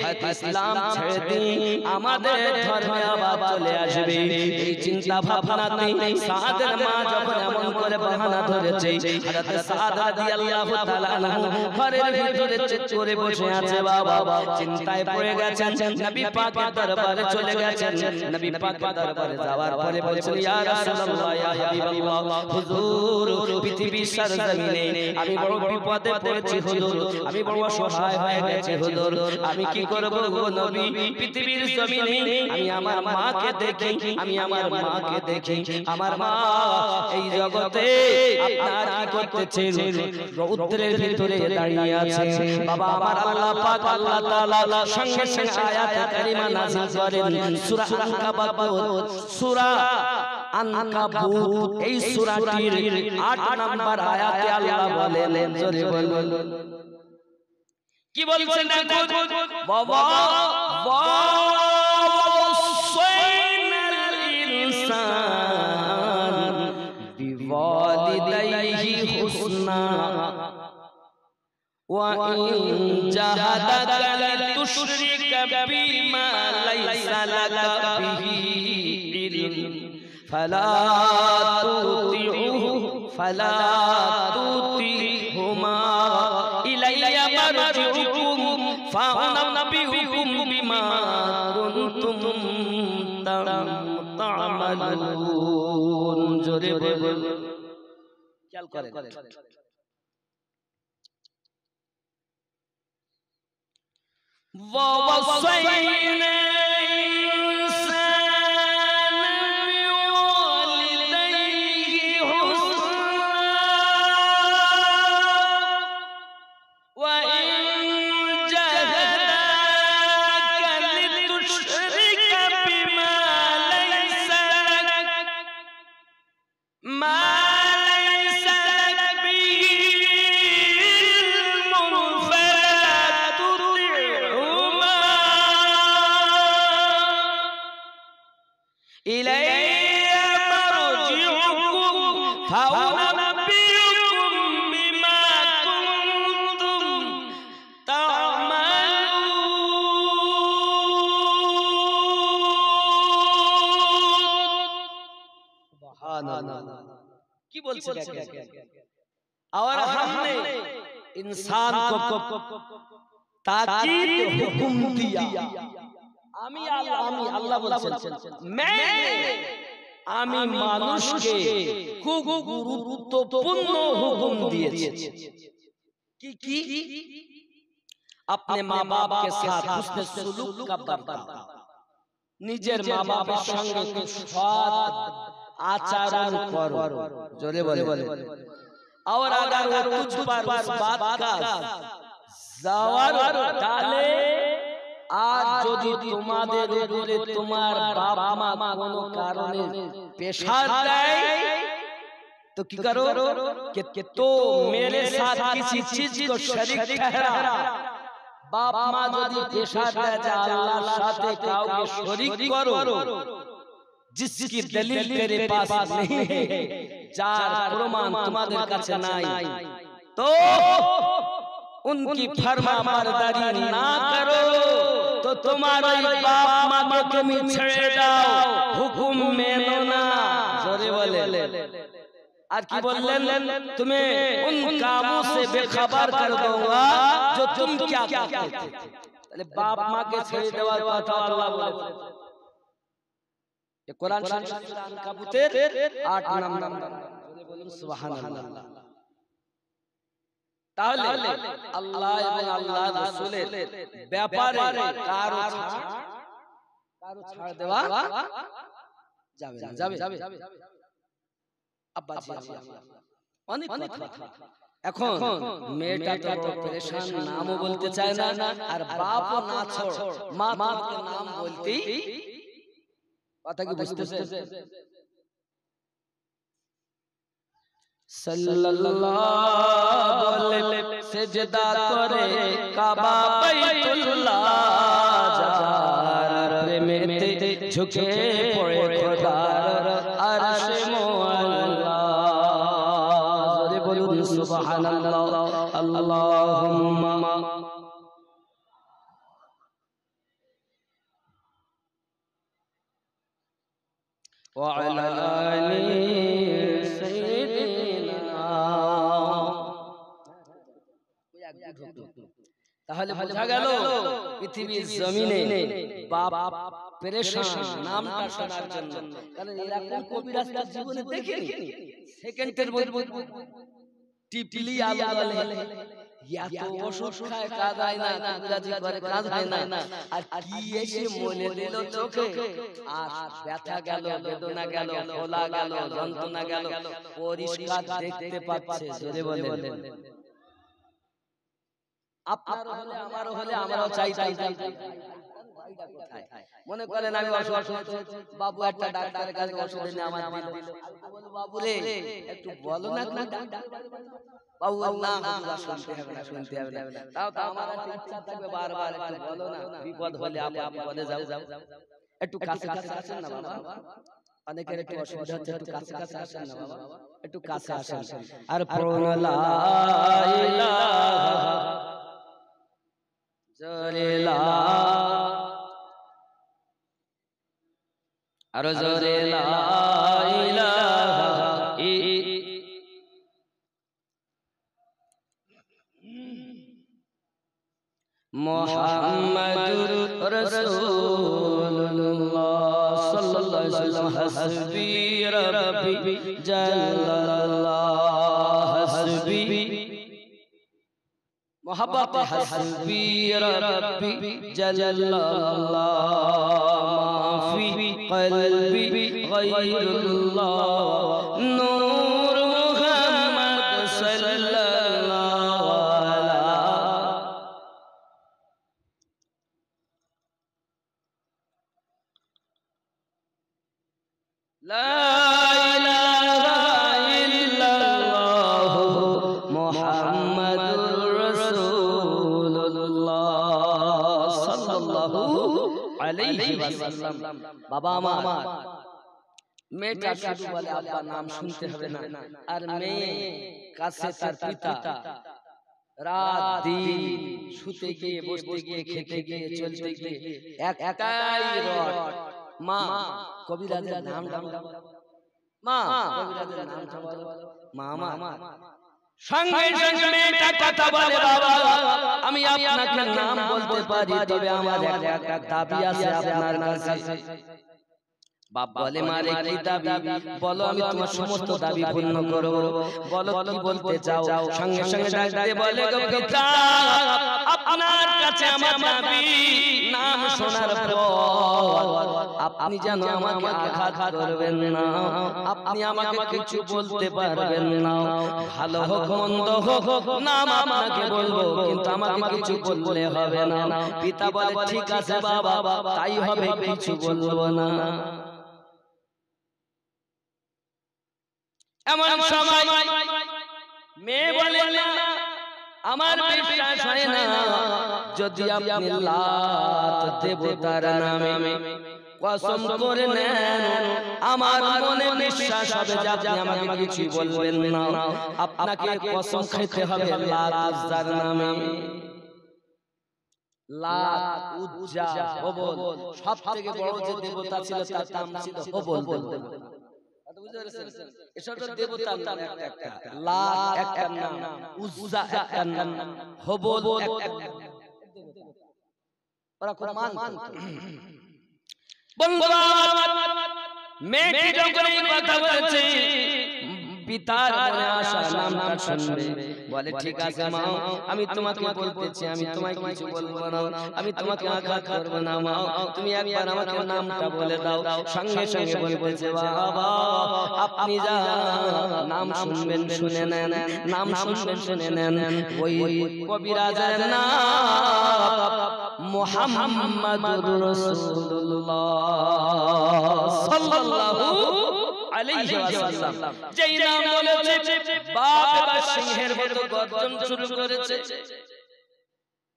হয়তো ইসলাম ছেড়ে দিই আমাদের ধর্মে আবার চলে আসবে, এই চিন্তা ভাবনাতে সাদের মা যখন এমন করে বাহানা ধরেছে, হযরত সাদ রাদিয়াল্লাহু তাআলা আনহু ঘরের ভিতরে চুপ করে বসে আছে, বাবা চিন্তায় পড়ে গেছেন, নবী পাকের দরবারে চলে গেছেন, নবী পাকের দরবারে যাওয়ার পরে বলছেন ইয়া রাসূলুল্লাহ ইয়া হাবিবাল্লাহ, হুজুর পৃথিবীর সরজমিনে আমি বড় বিপদে পড়েছি হুজুর, আমি বড় অসহায় হয়ে গেছি হুজুর, আমি কি করব গো নবী, পৃথিবীর জমিনে আমি আমার মাকে দেখি, আমি আমার মাকে দেখি, আমার মা এই জগতে আপনার কি করতেছে, রৌদ্রের ভিতরে দাঁড়িয়ে আছে, বাবা আমার আল্লাহ পাক আল্লাহ তাআলা সঙ্গে সঙ্গে আয়াতে কারিমা নাযিল করেন, সূরা আনকাবুত, সূরা আনকাবুত এই সূরাটির ৮ নম্বর আয়াতে আল্লাহ বলেন, জোরে বলুন কি বলছেন দেখো বাবা, ওয়াসাইনাল ইনসান বিওয়ালিদাইহি হুসনা ওয়া ইন জাহাদাকা লিতুশরিকা বিমা লাইসা লাকা বিহি ইলম فلا تطعهما إلي مرجعكم فأنبئكم بما كنتم تعملون জোরে বলুন খেয়াল করেন ووصينا কি বলছে और हमने इंसान को ताकीद हुक्म दिया, আমি আল্লাহ বলছেন আমি মানুষকে খুব গুরুত্বপূর্ণ হুকুম দিয়েছি, কি কি अपने माँ बाप के साथ हुस्न सुलूक का बर्ताव, নিজের মা বাবার সঙ্গে সৎ आचरण करो, जोरे बोले और अगर वो तुझ पर उस बात का ज़वार डाले, आज जो যদি তোমাদের উপরে তোমার বাপ মা কোনো কারণে পেশাব দেয় तो की करो कि तो मेरे साथ किसी चीज को शरीक ठहरा बाप माँ यदि पेशाब दे अल्लाहर साथे काउके शरीक करो जिसकी दलील तेरे पास नहीं है जार प्रमाण तुम्हारे काছে নাই तो उनकी फरमाबरदारी ना करो तो तुम्हारे बाप माँ को तुम छेड़ दाओ हुक्म मानो ना जोरे बोले आज की बोलें तुम्हें उन कामों से बेखबर कर दूंगा जो तुम क्या करते थे তাহলে বাপ মাকে ছেড়ে দেওয়ার কথা আল্লাহ বলেছেন ये कुरान शरीफ सूरा अनकाबूतेर 8 नंबर बोलুন সুবহানাল্লাহ তাহলে আল্লাহ এবং আল্লাহর রাসূলের ব্যাপারে কারো ছাড় দেওয়া যাবে না যাবে আব্বা জি অনেক কথা এখন মেয়েটা তো পরেশান নামও বলতে চায় না আর বাপও না ছোড় মা তোমাকে নাম বলতেই কথা কি বুঝতেছে সাল্লাল্লাহু বলে সিজদা করে কাবা বাইতুল্লাহ যার প্রেমেতে ঝুঁকে পড়ে খোদার আরশে মুআল্লা জোরে বলুন সুবহানাল্লাহ আল্লাহুম্মা وعلى آل سيدنا তাহলে বোঝা গেল পৃথিবীর জমিনে বাপ পেরেশান নামটা শোনার জন্য কারণ এরকম কবিরাজ তার জীবনে দেখিনি সেকেন্ডের মধ্যে টিপলি আলো জ্বলে এত ওষুধ খায় কাজ হয় না কবিরাজি করে কাজ হয় না আর কি এসে মনে দিল চোখে আর ব্যথা গেল বেদনা গেল ফোলা গেল যন্ত্রণা গেল পরিষ্কার দেখতে পাচ্ছে জোরে বলেন আপনার হলে আমারও হলে আমরাও চাই মনে করেন আমি অসুস্থ বাবু একটা ডাক্তারের কাছে ওষুধ এনে আমার দিল বাবু রে একটু বলো না বাবু না শুনতে হবে না তাও তো আমার একটা ইচ্ছা থাকবে বারবার একটু বলো না বিপদ হলে আপনি বলে যাও একটু কাছে আসেন না বাবা অনেকের একটু অসুবিধা হচ্ছে একটু কাছে আসেন না বাবা একটু কাছে আসেন আর পড়ো লা ইলাহা জোরে লা আর জোরে লা ইলাহা মুহাম্মাদুর রাসূলুল্লাহ সাল্লাল্লাহু আলাইহি ওয়াসাল্লাম হাসবি রাব্বি জাল্লাল্লাহ হাসবি मोहब्बत हस्बी रब्बी जल्लल्लाह माफी क़ल्बी गैरुल्लाह नूर मुहम्मद सल्लल्लाहु अलैहि ला इलाहा इल्लल्लाह मुहम्मदुर বাবা আমার মেয়েটা শুধু বলে আব্বা নাম শুনতে হবে না আর মেয়ে কাছে তার পিতা রাত দিন শুতে গিয়ে বসতে গিয়ে খেতে গিয়ে চলতে গিয়ে একটাই রট মা কবিরাজের নাম মা কবিরাজের নাম মা মা সঙ্গে সঙ্গে মেয়েটা কথা বলে বাবা আমি আপনাকে নাম বলতে পারি তবে আমার একটা দাবি আছে আপনার কাছে বাপ বলে মারে কি দাবি বলো আমি তোমার সমস্ত দাবি পূর্ণ করব বলো কি বলতে চাও সঙ্গে সঙ্গে ডাকতে বলে গো পিতা আপনার কাছে আমার দাবি নাম শোনার পর আপনি যেন আমাকে আঘাত করবেন না, আপনি আমাকে কিছু বলতে পারবেন না, ভালো হোক মন্দ হোক নাম আপনাকে বলবো, কিন্তু আমাকে কিছু বললে হবে না। পিতা বলে ঠিক আছে বাবা, তাই হবে, কিছু বলবো না। এমন সময় মেয়ে বলে না, আমার বিশ্বাস হয় না, যদি আপনি লাত দেবতার নামে কসম করে নেন, আমার মনে বিশ্বাস হবে যে আপনি আমাকে কিছু বলবেন না। আপনাকে কসম খেতে হবে লাত উজ্জার নামে। লাত, উজ্জা, হবল, সবথেকে বড় যে দেবতা ছিল তার নাম ছিল হবল। এসব দেবতার নাম একটা, লাত একটা নাম, উজ্জা একটা নাম, হবল একটা নাম। ওরা কোন মান বন্ধুরা, মেয়েটি যখন এই কথা বলেছে, পিতার মনে আসা নামটা শুনবে, বলে ঠিক আছে মা, আমি তোমাকে বলতেছি, আমি তোমায় কিছু বলবো না, আমি তোমাকে আঘাত করব না মা, তুমি একবার আমাকে নামটা বলে দাও। সঙ্গে সঙ্গে বলতেছে বাবা, আপনি যা নাম শুনবেন শুনে নেন, নাম শুনবেন শুনে নেন। ওই কবিরাজের নাম মুহাম্মাদুর রাসূলুল্লাহ সাল্লাল্লাহু আলাইহি ওয়াসাল্লাম। যেই নাম বলেছে, বাপ এবার সিংহের মতো গর্জন শুরু করেছে,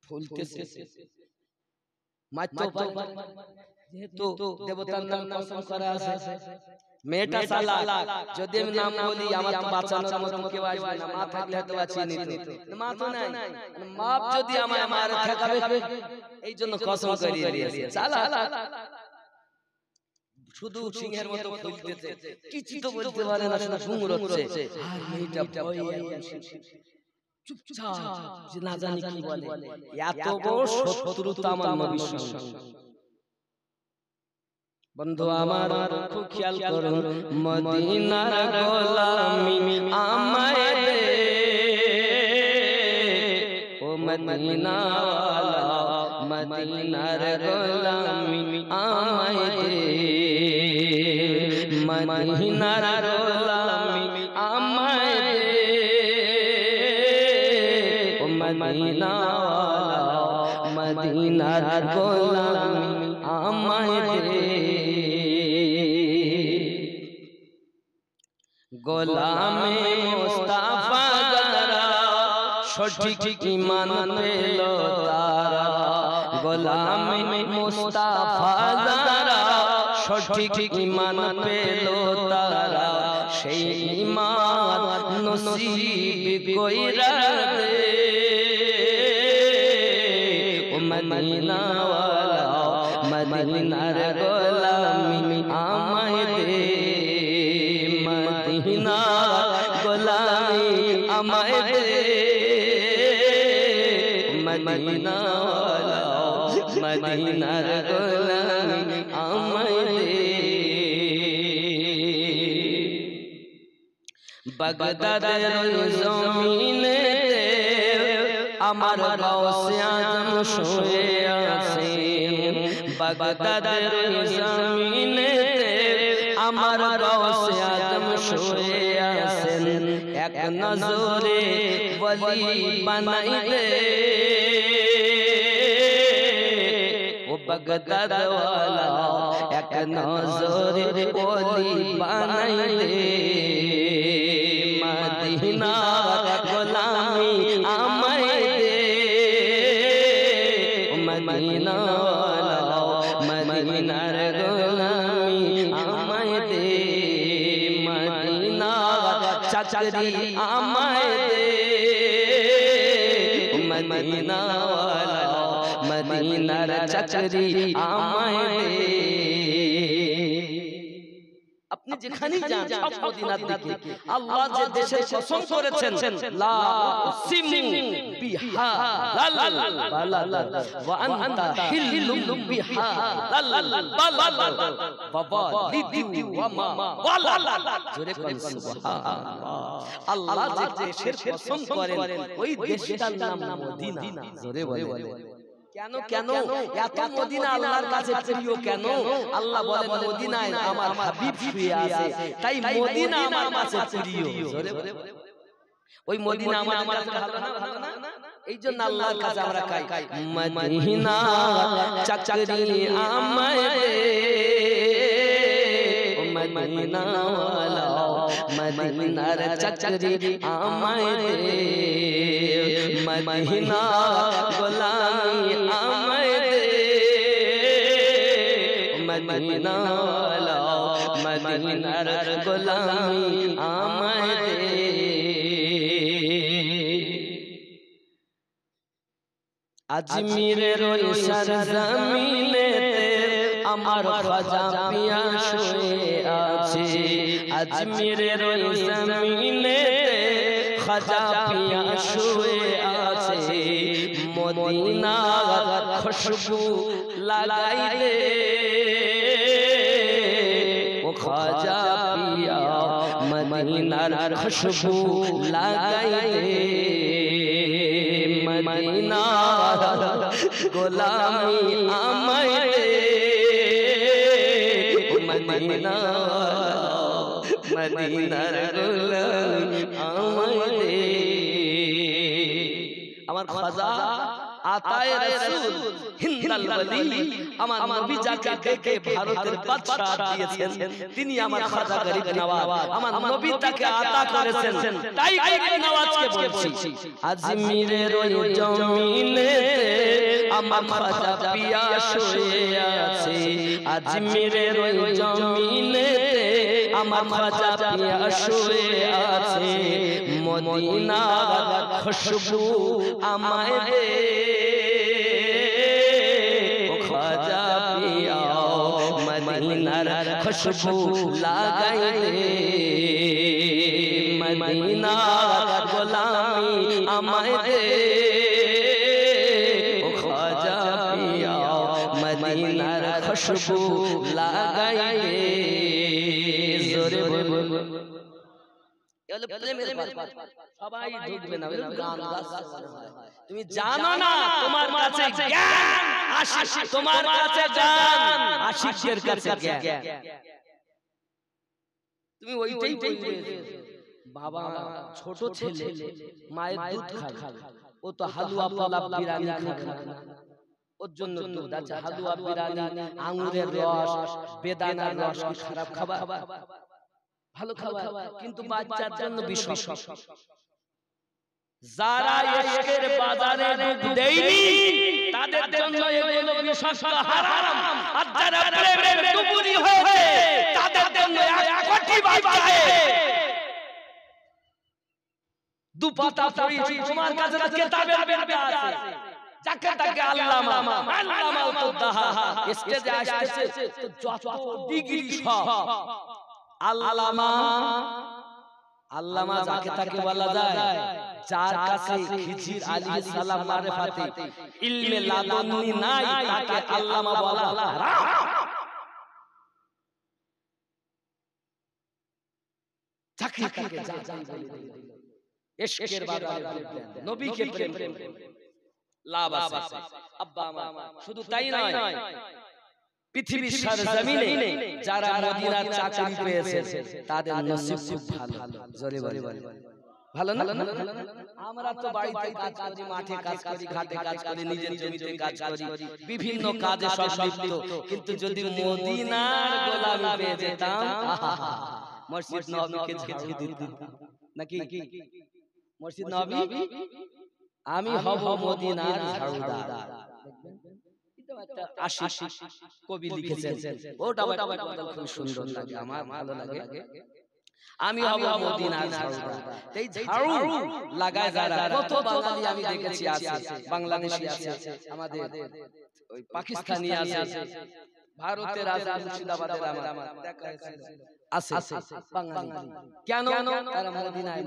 ফুলতেছে, মাত্র যেহেতু দেবতার নাম কসম করা আছে, মেয়েটা চালাক, যদি আমি নাম বলি আমার তো বাঁচানোর মতো কেউ আসবে না, মা থাকলে হয়তো বাঁচিয়ে নিত, মা তো নাই, মা যদি আমায় মারে ঠেকাবে, এই জন্য কসম করিয়ে দিয়েছে। চালাক, শুধু সিংহের মতো ফুলতেছে, কিছু তো বলতে পারে না, শুধু ঘুমড়োচ্ছে। আর মেয়েটা ভয়ে চুপচাপ, যে না জানি কি বলে। এত বড় শত্রুতা আমার নবীর সঙ্গে। বন্ধু আমার খুব খেয়াল করুন, মদিনার গোলামি আমায় দে, ও মদিনা ওয়ালা, মদিনার গোলামি আমায় দে, মদিনার গোলামি আমায় দে, ও মদিনা ওয়ালা, মদিনার গোলামি আমায় দে। গোলামে মুস্তাফা যারা সঠিক ঈমান পেল তারা, গোলামে মুস্তাফা যারা সঠিক ঈমান পেল তারা, সেই ঈমান নসিব কইরা দে, ও মদিনা ওয়ালা, মদিনার গোলামি আমায় দে, মদিনার গোলামি আমায় দে, মদিনা ওয়ালা, মদিনার গোলামি আমায় দে। বাগদাদের জমিনে আমার গাউসে আজম শুয়ে আছেন, বাগদাদের জমিনে আমার গাউসে আজম শুয়ে আছেন, এক নজরে ওলি বানাই দে, ও বাগদাদ ওয়ালা, এক নজরে ওলি বানাই দে, মদিনার গোলামি আমায় দে, মদিনা ওয়ালা, মদিনার গোলামি আমায় দে, মদিনার চাকরি আমায় দে, মদিনা ওয়ালা, মদিনার চাকরি আমায় দে। আপনি যেখানেই যান সব মদিনার দিকে। আল্লাহ যে দেশের কসম করেছেন, লা উকসিমু বিহাযাল বালাদ ওয়া আনতা হিল্লুম বিহাযাল বালাদ ওয়া ওয়ালিদি ওয়া মা ওয়ালাদ। জোরে বলেন সুবহানাল্লাহ। আল্লাহ যে দেশের কসম করেন ওই দেশটার নাম মদিনা। জোরে বলেন কেন কেন এত মদিনা আল্লাহর কাছে প্রিয় কেন? আল্লাহ বলেন মদিনায় আমার হাবিব শুয়ে আছে, তাই মদিনা আমার কাছে প্রিয়। ওই মদিনা আমার কাছে ভালো না, ভালো না, এইজন্য আল্লাহর কাছে আমরা কাই মদিনা চাকরি আমায় দে, ও মদিনা ওয়ালা মদিনার চাকরি আমায় দে, মদিনা গোলামি আমায় দে, মদিনা ওয়ালা মদিনার গোলামি আমায় দে। আজমিরের ওই সরজমিনেতে আমার খাজা পিয়া শুয়ে আছে, আজমিরের ওই জমিনেতে খাজা পিয়া শুয়ে আছে, মদিনার খুশবু লাগাই দে, ও খাজা পিয়া মদিনার খুশবু লাগাই দে, মদিনা গোলামি আমায় দে, মদিনা মদিনার গোলামি আমায় দে। আমার খাজা আতায়ে রাসূল হিন্দাল ওয়ালি আমার নবী যাকে দেখে ভারতের বাদশা দিয়েছেন, তিনি আমার খাজা গরিব নওয়াজ, আমার নবী তাকে আতা করেছেন, তাই গরিব নওয়াজকে বলছি আজমিরের ওই জমিনেতে আমার খাজা পিয়া শুয়ে আছে, আজমিরের ওই জমিনেতে আমার খাজা পিয়া শুয়ে আছে, মদিনার খুশবু আমায় দে, ও খাজা পিয়া মদিনার খুশবু লাগাই দে, মদিনার গোলামি আমায় দে, ও খাজা পিয়া মদিনার খুশবু লাগাই দে। জোরে বল সবাই ঢুকবে না, গান তুমি জানো না, তোমার কাছে জ্ঞান আশিক, তোমার কাছে জ্ঞান আশিকের কাছে জ্ঞান, তুমি ওইটাই বলবে। বাবা ছোট ছেলে মায়ের দুধ খাবে, ও তো হালুয়া পোলাপ বিরিয়ানি খাবে না, ওর জন্য দুধ আছে, হালুয়া বিরিয়ানি আঙ্গুরের রস বেদানার রস কি খারাপ খাবার? ভালো খাবার, কিন্তু বাচ্চার জন্য বিষম। যারা ইশকের বাজারে ডুব দেয়নি তাদের জন্য এগুলো বিষাক্ত হারাম, আর যারা প্রেমের ডুবুরি হয়েছে তাদের জন্য এক কোটি বাচ্চা দুপাতা পড়েছি তোমার কাছে তো কিতাবের বেরবে আছে, যাকে তাকে আল্লামা আল্লামাল কুদ্দাহা স্টেজে আসছে তো যত ডিগ্রি সব আল্লামা, আল্লামা যাকে তাকে বলা যায় যার কাছে খিজির আলাইহিস সালাম মারিফাতে ইলমে লাদুন্নি নাই, তাকে আল্লামা বলা হারাম। যাকে তাকে যা বলে ইশকের বাজারে নবীকে প্রেম লাভ আছে। আব্বা আমার শুধু তাই নয়, পৃথিবীর সরজমিনে যারা মদিনার চাকরি পেয়েছে তাদের নসিব খুব ভালো। জোরে বলে ভালো না? আমরা তো বাড়িতে কাজ করি, মাঠে কাজ করি, ঘাটে কাজ করি, নিজের জমিতে কাজ করি, বিভিন্ন কাজে সংযুক্ত, কিন্তু যদি মদিনার গোলামি পেয়ে যেতাম, মসজিদ নববীকে ঝাড়ু দিতাম নাকি? মসজিদ নববী আমি হব মদিনার ঝাড়ুদার। কবি লিখেছেন, ওটা খুব সুন্দর লাগে, আমার ভালো লাগে। আমি হব মদিনার ঝাড়ুদার, এই ঝাড়ু লাগায় যারা, কত বাঙালি আমি দেখেছি আছে, বাংলাদেশি আছে, আমাদের ওই পাকিস্তানি আছে, ভারতের রাজা মুর্শিদাবাদের আমার দেখা আছে বাঙালি। কেন? তারা মদিনায়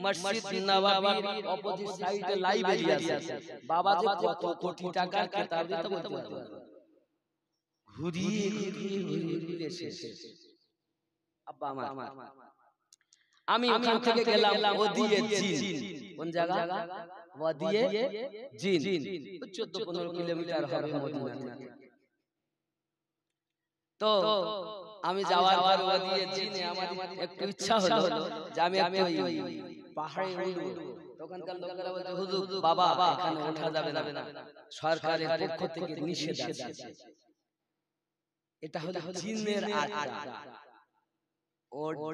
মসজিদ নববীর অপোজিট সাইডে লাইব্রেরি আছে, বাবা যে কত কোটি টাকার কিতাব দিতে বলতে পারবে, ঘুরিয়ে ঘুরিয়ে শেষ। আব্বা আমার আমি ওখান থেকে গেলাম ওদিকে জিন, কোন জায়গা ওয়াদিয়ে জিন 14-15 কিলোমিটার হবে মদিনা থেকে। তো আমি যাওয়ার পর ওয়াদিয়ে জিনে আমার একটু ইচ্ছা হলো যে আমি ওই পাহাড়ে উঠবো। তখনকার লোকেরা বলছে হুজুর বাবা এখানে ওঠা যাবে না, সরকারের পক্ষ থেকে নিষেধ আছে। এটা হলো জিনের আড্ডা,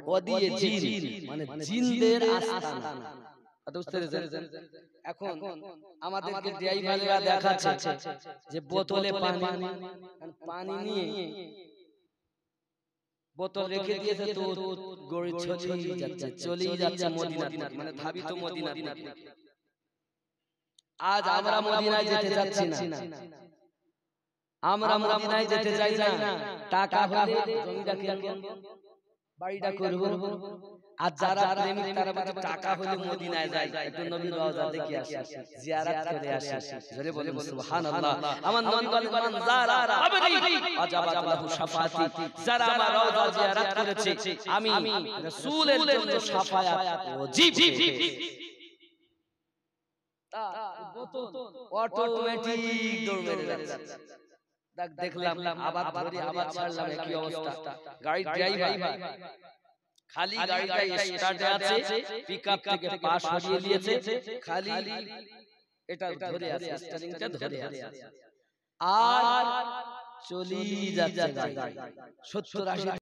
ওয়াদিয়ে জিন মানে জিনদের আস্তানা। এখন আমাদেরকে ড্রাইভাররা দেখাচ্ছে যে বোতলে পানি নিয়ে বোতল রেখে দিয়েছে, তো গড়ি চলেই যাচ্ছে মদিনা, মানে ধাবিত মদিনা। আজ আমরা মদিনায় যেতে যাচ্ছি না, আমরা মদিনায় যেতে চাই না। টাকা হলে জমিটা কিনবো, বাড়িটা করব। আর যারা প্রেমিক তারা বলে টাকা হলে মদিনায় যায়, একটু নবীর রওজা দেখে আসে, জিয়ারত করে আসে। জোরে বলেন সুবহানাল্লাহ। আমার নবী বলেন মান যারা আবদি আজাবাত লাহু শাফাআতি, যারা আমার রওজা জিয়ারত করেছে আমি রাসূলের জন্য শাফায়াত ওয়াজিব। তা অটোমেটিক দৌড় মেরে যাচ্ছে। দেখলাম আবার ধরে আবার ছাড়লাম, একই অবস্থা। গাড়ি ড্রাইভার খালি গাড়িটা স্টার্টে আছে, পিকআপ থেকে পাশ হরিয়ে দিয়েছে, খালি এটা ধরে আছে, স্টিয়ারিংটা ধরে আছে, আর চলি যাচ্ছে গাড়ি 70-80